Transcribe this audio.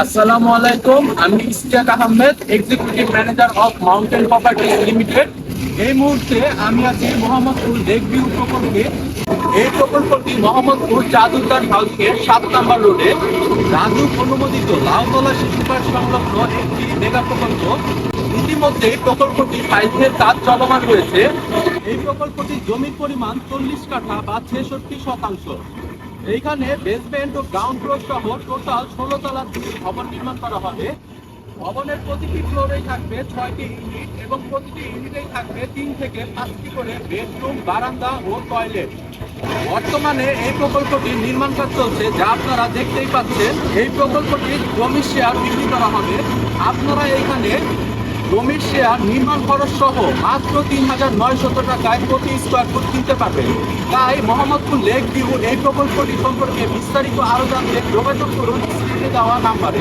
আসসালামু আলাইকুম। আমি Ishtiaq Ahmed, executive manager of mountain properties limited. এই মুহূর্তে আমি আছি মোহাম্মদপুর লেক ভিউ প্রকল্পে। এই প্রকল্পটি মোহাম্মদপুর জাদুদার হাউসের 7 নম্বর রোডে রাজুক অনুমোদিত লাউতলা শিশু পার্ক সংলগ্ন একটি মেগা প্রকল্প। ইতিমধ্যে প্রকল্পটি ফাইলের কাজ চলমান রয়েছে। এই প্রকল্পটির জমির পরিমাণ 40 কাঠা বা 66%। এইখানে বেসমেন্ট ও গ্রাউন্ড ফ্লোর সহ টোটাল 16 তলা ভবন নির্মাণ করা হবে। ভবনের প্রতিটি ফ্লোরেই থাকবে 6টি ইউনিট এবং প্রতিটি ইউনিটেই থাকবে 3 থেকে 5টি করে বেডরুম, বারান্দা ও টয়লেট। বর্তমানে এই প্রকল্পটির নির্মাণ কাজ চলছে, যা আপনারা দেখতেই পাচ্ছেন। এই প্রকল্পটির জমির শেয়ার বিক্রি করা হবে। আপনারা এখানে জমির শেয়ার নির্মাণ খরচ সহ মাত্র ৩,৯০০ টাকায় প্রতি স্কোয়ার ফুট কিনতে পারবেন। তাই মোহাম্মদপুর লেক ভিউ এই প্রকল্পটি সম্পর্কে বিস্তারিত আরো জানতে যোগাযোগ করুন স্ক্রিনে দেওয়া নাম্বারে।